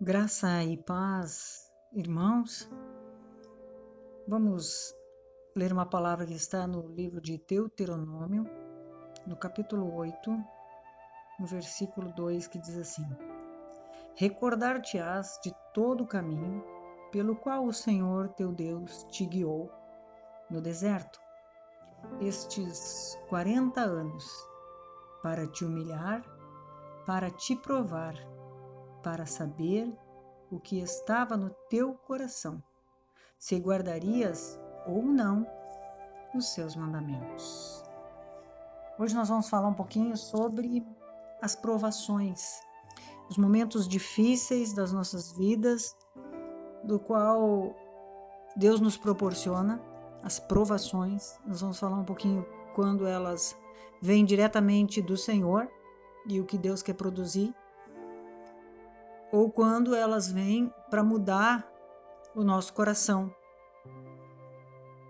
Graça e paz, irmãos. Vamos ler uma palavra que está no livro de Deuteronômio, no capítulo 8, no versículo 2, que diz assim: Recordar-te-ás de todo o caminho pelo qual o Senhor teu Deus te guiou no deserto, estes 40 anos, para te humilhar, para te provar, para saber o que estava no teu coração, se guardarias ou não os seus mandamentos. Hoje nós vamos falar um pouquinho sobre as provações, os momentos difíceis das nossas vidas, do qual Deus nos proporciona, as provações. Nós vamos falar um pouquinho quando elas vêm diretamente do Senhor e o que Deus quer produzir, ou quando elas vêm para mudar o nosso coração.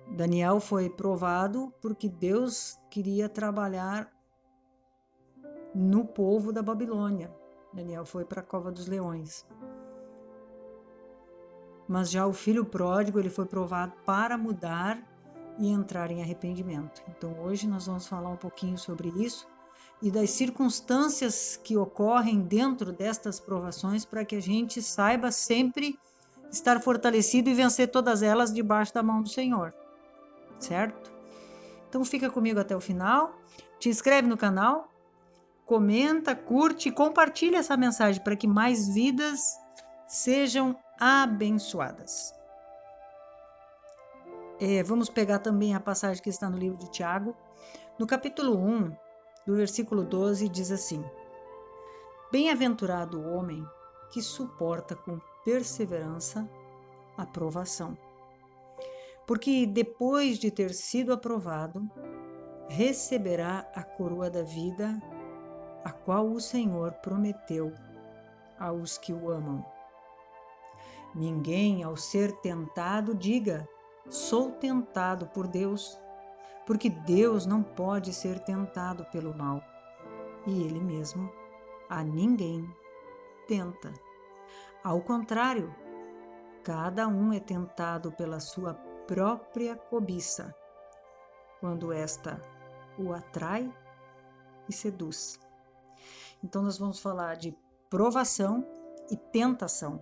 Daniel foi provado porque Deus queria trabalhar no povo da Babilônia. Daniel foi para a cova dos leões. Mas já o filho pródigo, ele foi provado para mudar e entrar em arrependimento. Então hoje nós vamos falar um pouquinho sobre isso e das circunstâncias que ocorrem dentro destas provações, para que a gente saiba sempre estar fortalecido e vencer todas elas debaixo da mão do Senhor. Certo? Então fica comigo até o final, te inscreve no canal, comenta, curte e compartilha essa mensagem para que mais vidas sejam abençoadas. Vamos pegar também a passagem que está no livro de Tiago, no capítulo 1, do versículo 12, diz assim: Bem-aventurado o homem que suporta com perseverança a provação, porque depois de ter sido aprovado, receberá a coroa da vida, a qual o Senhor prometeu aos que o amam. Ninguém, ao ser tentado, diga: sou tentado por Deus, porque Deus não pode ser tentado pelo mal, e Ele mesmo a ninguém tenta. Ao contrário, cada um é tentado pela sua própria cobiça, quando esta o atrai e seduz. Então nós vamos falar de provação e tentação.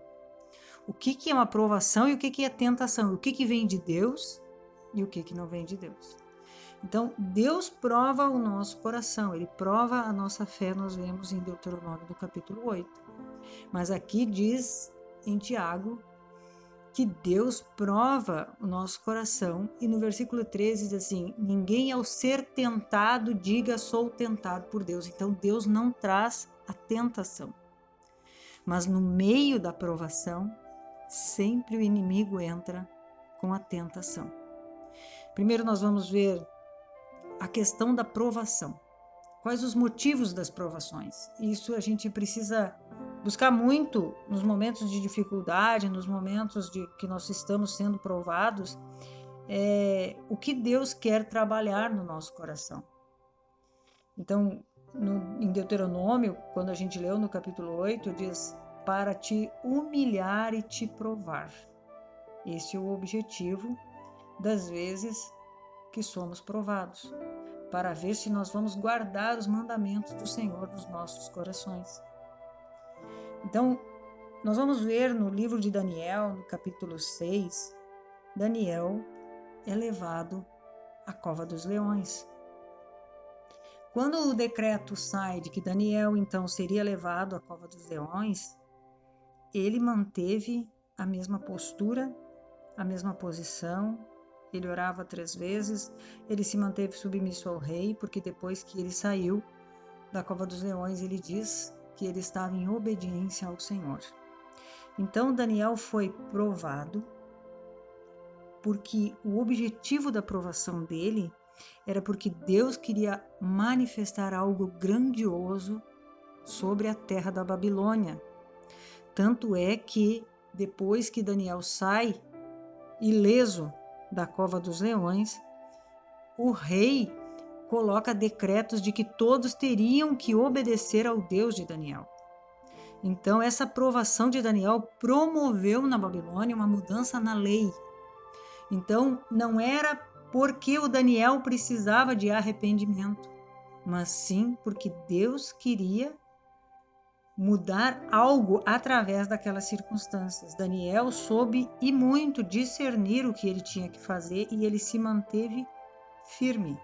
O que é uma provação e o que é tentação? O que vem de Deus e o que não vem de Deus. Então, Deus prova o nosso coração, Ele prova a nossa fé, nós vemos em Deuteronômio no capítulo 8. Mas aqui diz em Tiago que Deus prova o nosso coração, e no versículo 13 diz assim: ninguém ao ser tentado diga sou tentado por Deus. Então Deus não traz a tentação, mas no meio da provação sempre o inimigo entra com a tentação. Primeiro nós vamos ver a questão da provação. Quais os motivos das provações? Isso a gente precisa buscar muito nos momentos de dificuldade, nos momentos de que nós estamos sendo provados, o que Deus quer trabalhar no nosso coração. Então, em Deuteronômio, quando a gente leu no capítulo 8, diz: para te humilhar e te provar. Esse é o objetivo das vezes que somos provados, para ver se nós vamos guardar os mandamentos do Senhor nos nossos corações. Então, nós vamos ver no livro de Daniel, no capítulo 6, Daniel é levado à cova dos leões. Quando o decreto sai de que Daniel então seria levado à cova dos leões, ele manteve a mesma postura, a mesma posição, ele orava 3 vezes, ele se manteve submisso ao rei, porque depois que ele saiu da cova dos leões, ele diz que ele estava em obediência ao Senhor. Então Daniel foi provado, porque o objetivo da provação dele era porque Deus queria manifestar algo grandioso sobre a terra da Babilônia. Tanto é que depois que Daniel sai ileso da cova dos leões, o rei coloca decretos de que todos teriam que obedecer ao Deus de Daniel. Então, essa provação de Daniel promoveu na Babilônia uma mudança na lei. Então, não era porque o Daniel precisava de arrependimento, mas sim porque Deus queria mudar algo através daquelas circunstâncias. Daniel soube e muito discernir o que ele tinha que fazer e ele se manteve firme.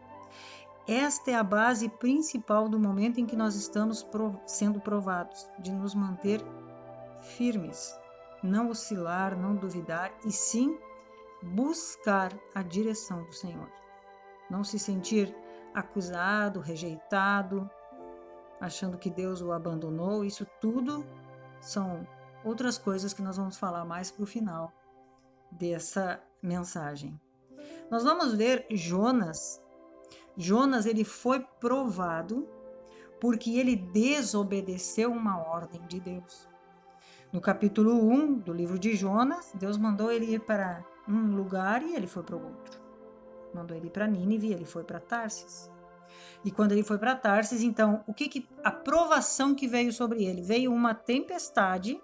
Esta é a base principal do momento em que nós estamos sendo provados, de nos manter firmes, não oscilar, não duvidar, e sim buscar a direção do Senhor. Não se sentir acusado, rejeitado, achando que Deus o abandonou. Isso tudo são outras coisas que nós vamos falar mais para o final dessa mensagem. Nós vamos ver Jonas. Jonas, ele foi provado porque ele desobedeceu uma ordem de Deus. No capítulo 1 do livro de Jonas, Deus mandou ele ir para um lugar e ele foi para o outro. Mandou ele ir para Nínive e ele foi para Tarsis. E quando ele foi para Tarsis, então, a provação que veio sobre ele? Veio uma tempestade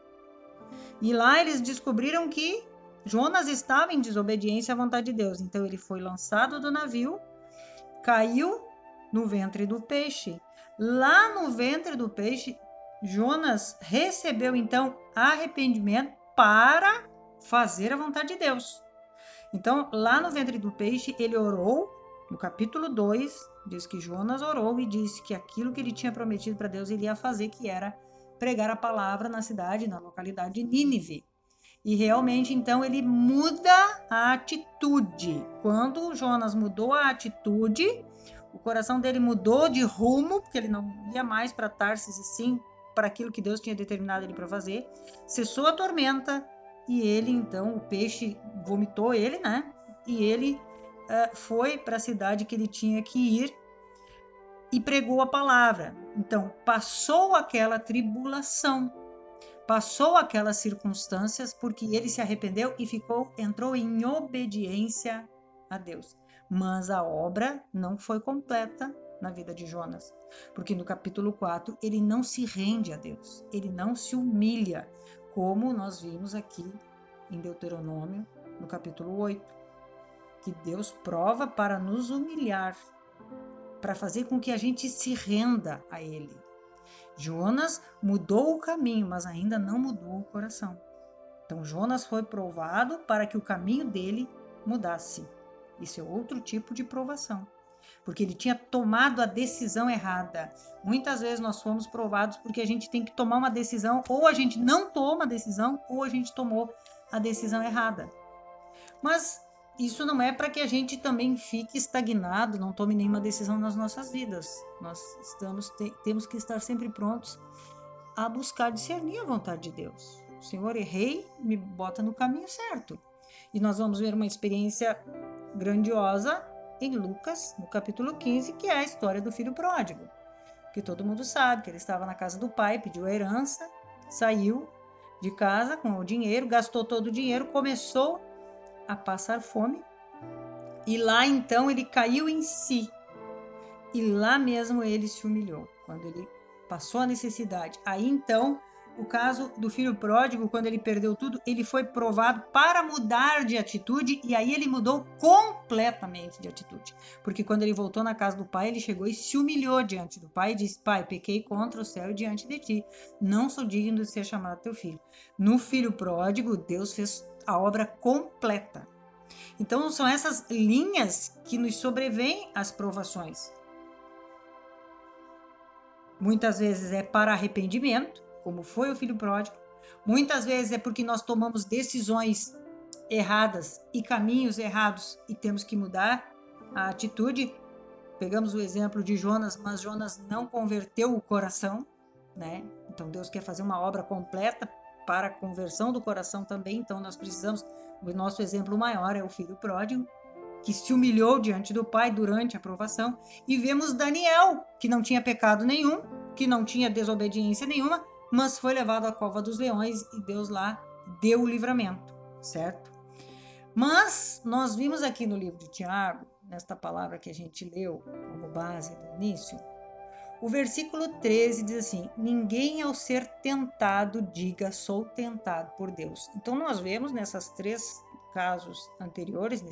e lá eles descobriram que Jonas estava em desobediência à vontade de Deus. Então ele foi lançado do navio, caiu no ventre do peixe. Lá no ventre do peixe, Jonas recebeu então arrependimento para fazer a vontade de Deus. Então, lá no ventre do peixe, ele orou. No capítulo 2, diz que Jonas orou e disse que aquilo que ele tinha prometido para Deus ele ia fazer, que era pregar a palavra na cidade, na localidade de Nínive. E realmente, então, ele muda a atitude. Quando Jonas mudou a atitude, o coração dele mudou de rumo, porque ele não ia mais para Tarsis e sim para aquilo que Deus tinha determinado ele para fazer. Cessou a tormenta e ele, então, o peixe vomitou ele, né? E ele foi para a cidade que ele tinha que ir e pregou a palavra. Então, passou aquela tribulação, passou aquelas circunstâncias porque ele se arrependeu e entrou em obediência a Deus. Mas a obra não foi completa na vida de Jonas, porque no capítulo 4 ele não se rende a Deus, ele não se humilha, como nós vimos aqui em Deuteronômio, no capítulo 8, que Deus prova para nos humilhar, para fazer com que a gente se renda a Ele. Jonas mudou o caminho, mas ainda não mudou o coração. Então Jonas foi provado para que o caminho dele mudasse. Isso é outro tipo de provação, porque ele tinha tomado a decisão errada. Muitas vezes nós fomos provados porque a gente tem que tomar uma decisão, ou a gente não toma a decisão, ou a gente tomou a decisão errada. Mas isso não é para que a gente também fique estagnado, não tome nenhuma decisão nas nossas vidas. Nós temos que estar sempre prontos a buscar discernir a vontade de Deus. Senhor, errei, me bota no caminho certo. E nós vamos ver uma experiência grandiosa em Lucas, no capítulo 15, que é a história do filho pródigo, que todo mundo sabe que ele estava na casa do pai, pediu a herança, saiu de casa com o dinheiro, gastou todo o dinheiro, começou a passar fome, e lá então ele caiu em si, e lá mesmo ele se humilhou, quando ele passou a necessidade. Aí então, o caso do filho pródigo, quando ele perdeu tudo, ele foi provado para mudar de atitude, e aí ele mudou completamente de atitude, porque quando ele voltou na casa do pai, ele chegou e se humilhou diante do pai e disse: pai, pequei contra o céu e diante de ti, não sou digno de ser chamado teu filho. No filho pródigo, Deus fez a obra completa. Então são essas linhas que nos sobrevêm as provações. Muitas vezes é para arrependimento, como foi o filho pródigo. Muitas vezes é porque nós tomamos decisões erradas e caminhos errados e temos que mudar a atitude. Pegamos o exemplo de Jonas, mas Jonas não converteu o coração, né? Então Deus quer fazer uma obra completa para a conversão do coração também. Então nós precisamos, o nosso exemplo maior é o filho pródigo, que se humilhou diante do pai durante a provação, e vemos Daniel, que não tinha pecado nenhum, que não tinha desobediência nenhuma, mas foi levado à cova dos leões e Deus lá deu o livramento, certo? Mas nós vimos aqui no livro de Tiago, nesta palavra que a gente leu como base do início, O versículo 13 diz assim: ninguém ao ser tentado diga sou tentado por Deus. Então nós vemos nesses três casos anteriores,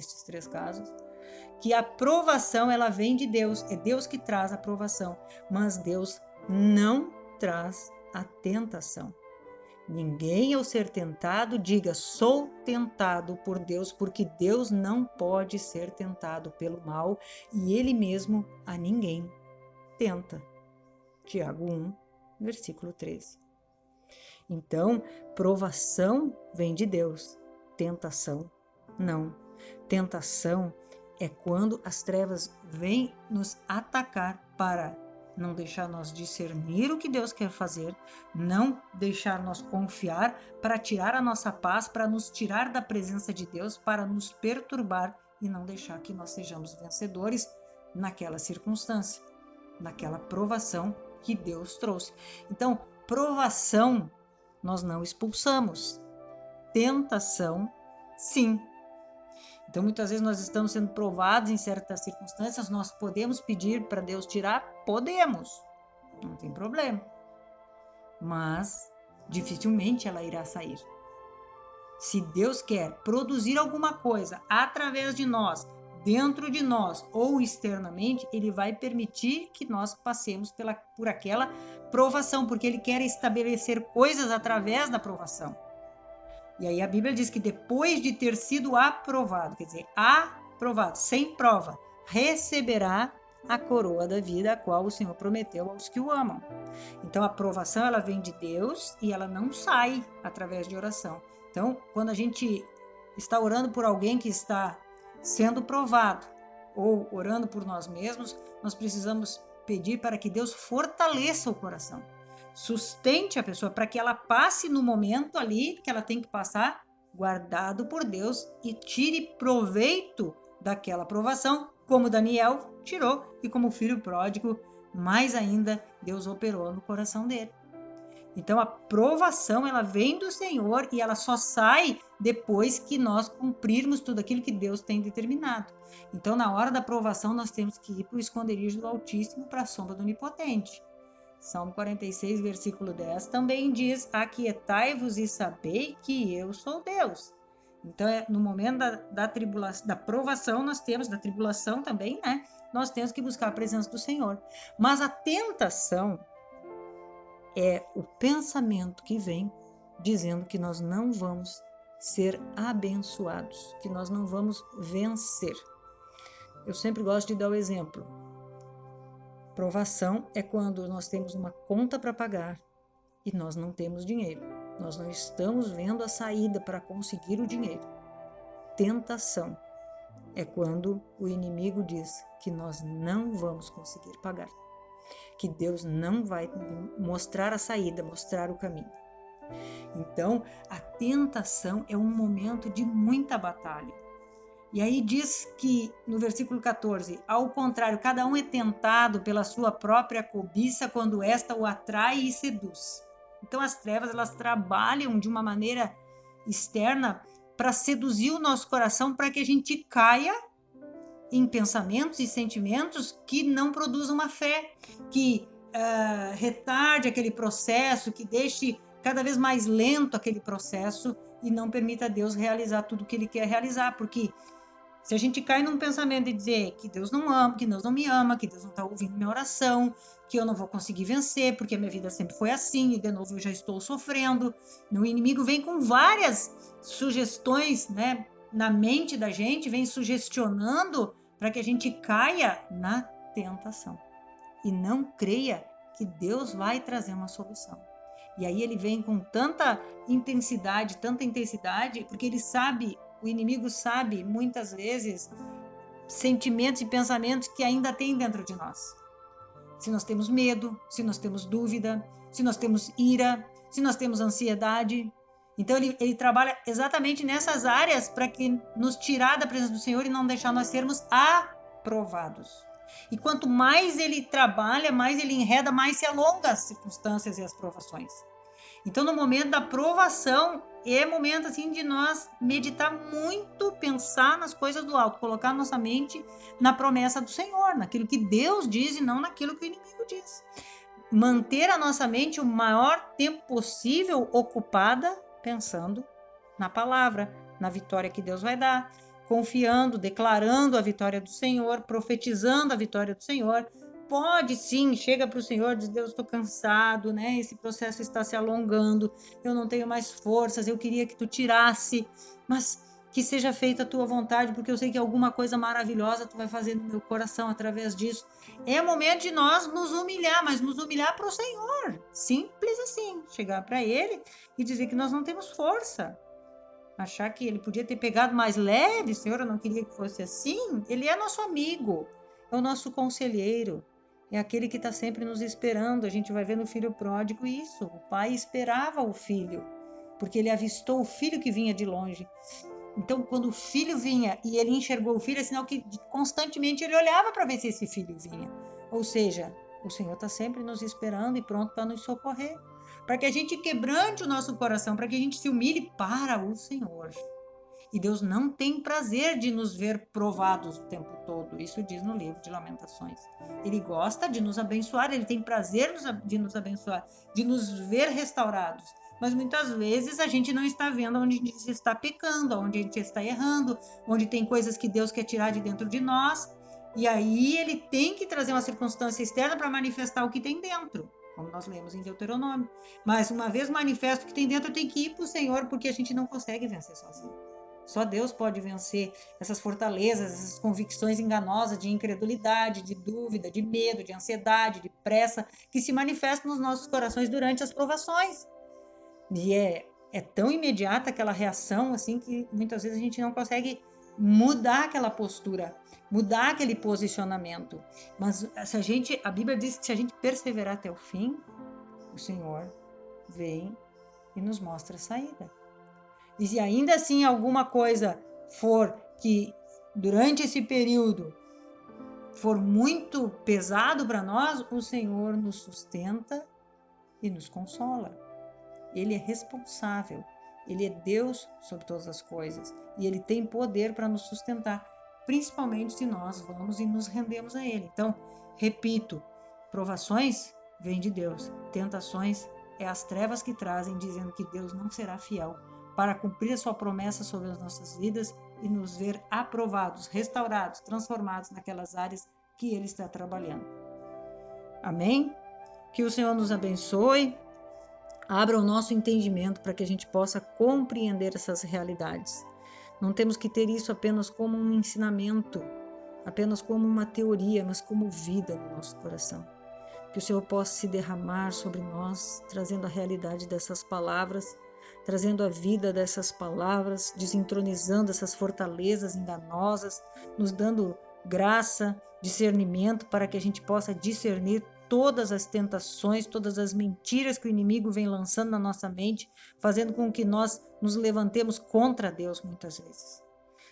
que a provação ela vem de Deus, é Deus que traz a provação, mas Deus não traz a tentação. Ninguém ao ser tentado diga sou tentado por Deus, porque Deus não pode ser tentado pelo mal e ele mesmo a ninguém tenta. Tiago 1, versículo 13. Então, provação vem de Deus, tentação não. Tentação é quando as trevas vêm nos atacar para não deixar nós discernir o que Deus quer fazer, não deixar nós confiar, para tirar a nossa paz, para nos tirar da presença de Deus, para nos perturbar e não deixar que nós sejamos vencedores naquela circunstância, naquela provação que Deus trouxe. Então, provação nós não expulsamos, tentação sim. Então, muitas vezes nós estamos sendo provados em certas circunstâncias, nós podemos pedir para Deus tirar? Podemos, não tem problema. Mas dificilmente ela irá sair. Se Deus quer produzir alguma coisa através de nós, dentro de nós ou externamente, ele vai permitir que nós passemos por aquela provação, porque ele quer estabelecer coisas através da provação. E aí a Bíblia diz que depois de ter sido aprovado, quer dizer, aprovado, sem prova, receberá a coroa da vida, a qual o Senhor prometeu aos que o amam. Então a aprovação ela vem de Deus e ela não sai através de oração. Então, quando a gente está orando por alguém que está sendo provado ou orando por nós mesmos, nós precisamos pedir para que Deus fortaleça o coração, sustente a pessoa para que ela passe no momento ali que ela tem que passar, guardado por Deus, e tire proveito daquela provação, como Daniel tirou e como o filho pródigo, mais ainda, Deus operou no coração dele. Então a provação ela vem do Senhor e ela só sai depois que nós cumprirmos tudo aquilo que Deus tem determinado. Então na hora da provação nós temos que ir para o esconderijo do Altíssimo, para a sombra do Onipotente. Salmo 46, versículo 10 também diz: aquietai-vos e sabei que eu sou Deus. Então no momento da tribulação, da provação nós temos, da tribulação também, né? Nós temos que buscar a presença do Senhor. Mas a tentação é o pensamento que vem dizendo que nós não vamos ser abençoados, que nós não vamos vencer. Eu sempre gosto de dar o exemplo. Provação é quando nós temos uma conta para pagar e nós não temos dinheiro. Nós não estamos vendo a saída para conseguir o dinheiro. Tentação é quando o inimigo diz que nós não vamos conseguir pagar, que Deus não vai mostrar a saída, mostrar o caminho. Então, a tentação é um momento de muita batalha. E aí diz que no versículo 14, ao contrário, cada um é tentado pela sua própria cobiça quando esta o atrai e seduz. Então as trevas elas trabalham de uma maneira externa para seduzir o nosso coração para que a gente caia em pensamentos e sentimentos que não produzam uma fé, que retarde aquele processo, que deixe cada vez mais lento aquele processo e não permita a Deus realizar tudo o que Ele quer realizar, porque se a gente cai num pensamento de dizer que Deus não ama, que Deus não me ama, que Deus não está ouvindo minha oração, que eu não vou conseguir vencer, porque a minha vida sempre foi assim, e de novo eu já estou sofrendo, o inimigo vem com várias sugestões, né, na mente da gente, vem sugestionando para que a gente caia na tentação e não creia que Deus vai trazer uma solução. E aí ele vem com tanta intensidade, porque ele sabe, o inimigo sabe muitas vezes sentimentos e pensamentos que ainda tem dentro de nós. Se nós temos medo, se nós temos dúvida, se nós temos ira, se nós temos ansiedade. Então ele trabalha exatamente nessas áreas para que nos tirar da presença do Senhor e não deixar nós sermos aprovados. E quanto mais ele trabalha, mais ele enreda, mais se alonga as circunstâncias e as provações. Então no momento da provação é momento assim de nós meditar muito, pensar nas coisas do alto, colocar nossa mente na promessa do Senhor, naquilo que Deus diz e não naquilo que o inimigo diz. Manter a nossa mente o maior tempo possível ocupada pensando na palavra, na vitória que Deus vai dar, confiando, declarando a vitória do Senhor, profetizando a vitória do Senhor. Pode sim, chega para o Senhor, diz: Deus, estou cansado, né? Esse processo está se alongando, eu não tenho mais forças, eu queria que tu tirasse, mas que seja feita a tua vontade, porque eu sei que alguma coisa maravilhosa tu vai fazer no meu coração através disso. É momento de nós nos humilhar, mas nos humilhar para o Senhor. Simples assim, chegar para Ele e dizer que nós não temos força. Achar que Ele podia ter pegado mais leve, Senhor, eu não queria que fosse assim. Ele é nosso amigo, é o nosso conselheiro, é aquele que está sempre nos esperando. A gente vai ver no filho pródigo isso. O pai esperava o filho, porque ele avistou o filho que vinha de longe. Então, quando o filho vinha e ele enxergou o filho, é sinal que constantemente ele olhava para ver se esse filho vinha. Ou seja, o Senhor está sempre nos esperando e pronto para nos socorrer. Para que a gente quebrante o nosso coração, para que a gente se humilhe para o Senhor. E Deus não tem prazer de nos ver provados o tempo todo. Isso diz no livro de Lamentações. Ele gosta de nos abençoar, ele tem prazer de nos abençoar, de nos ver restaurados. Mas muitas vezes a gente não está vendo onde a gente está pecando, onde a gente está errando, onde tem coisas que Deus quer tirar de dentro de nós. E aí ele tem que trazer uma circunstância externa para manifestar o que tem dentro, como nós lemos em Deuteronômio. Mas uma vez manifesto o que tem dentro, tem que ir para o Senhor, porque a gente não consegue vencer sozinho. Só Deus pode vencer essas fortalezas, essas convicções enganosas de incredulidade, de dúvida, de medo, de ansiedade, de pressa, que se manifestam nos nossos corações durante as provações. E é tão imediata aquela reação, assim, que muitas vezes a gente não consegue mudar aquela postura, mudar aquele posicionamento. Mas se a Bíblia diz que se a gente perseverar até o fim, o Senhor vem e nos mostra a saída. E se ainda assim alguma coisa for que durante esse período for muito pesado para nós, o Senhor nos sustenta e nos consola. Ele é responsável, ele é Deus sobre todas as coisas e ele tem poder para nos sustentar, principalmente se nós vamos e nos rendemos a ele. Então, repito, provações vêm de Deus, tentações é as trevas que trazem, dizendo que Deus não será fiel para cumprir a sua promessa sobre as nossas vidas e nos ver aprovados, restaurados, transformados naquelas áreas que ele está trabalhando. Amém? Que o Senhor nos abençoe, abra o nosso entendimento para que a gente possa compreender essas realidades. Não temos que ter isso apenas como um ensinamento, apenas como uma teoria, mas como vida no nosso coração. Que o Senhor possa se derramar sobre nós, trazendo a realidade dessas palavras, trazendo a vida dessas palavras, desentronizando essas fortalezas enganosas, nos dando graça, discernimento para que a gente possa discernir todas as tentações, todas as mentiras que o inimigo vem lançando na nossa mente, fazendo com que nós nos levantemos contra Deus muitas vezes.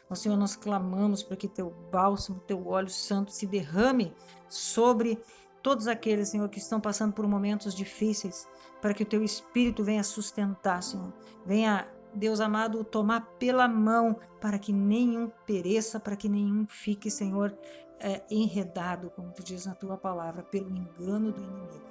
Ó Senhor, nós clamamos para que teu bálsamo, teu óleo santo se derrame sobre todos aqueles, Senhor, que estão passando por momentos difíceis, para que o teu Espírito venha sustentar, Senhor. Venha, Deus amado, tomar pela mão, para que nenhum pereça, para que nenhum fique, Senhor, enredado, como tu diz na tua palavra, pelo engano do inimigo,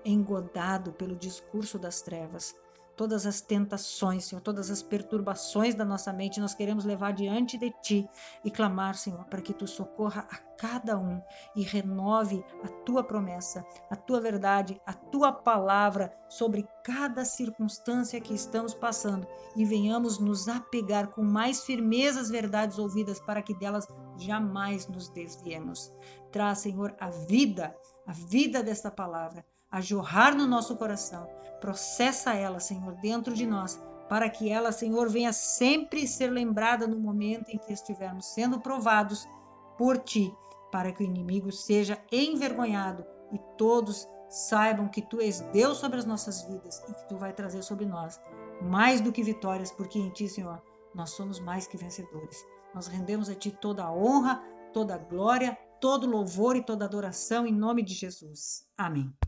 engodado pelo discurso das trevas. Todas as tentações, Senhor, todas as perturbações da nossa mente, nós queremos levar diante de Ti e clamar, Senhor, para que Tu socorra a cada um e renove a Tua promessa, a Tua verdade, a Tua palavra sobre cada circunstância que estamos passando e venhamos nos apegar com mais firmeza às verdades ouvidas para que delas jamais nos desviemos. Traz, Senhor, a vida desta palavra, a jorrar no nosso coração. Processa ela, Senhor, dentro de nós, para que ela, Senhor, venha sempre ser lembrada no momento em que estivermos sendo provados por Ti, para que o inimigo seja envergonhado e todos saibam que Tu és Deus sobre as nossas vidas e que Tu vai trazer sobre nós mais do que vitórias, porque em Ti, Senhor, nós somos mais que vencedores. Nós rendemos a Ti toda a honra, toda a glória, todo louvor e toda adoração em nome de Jesus. Amém.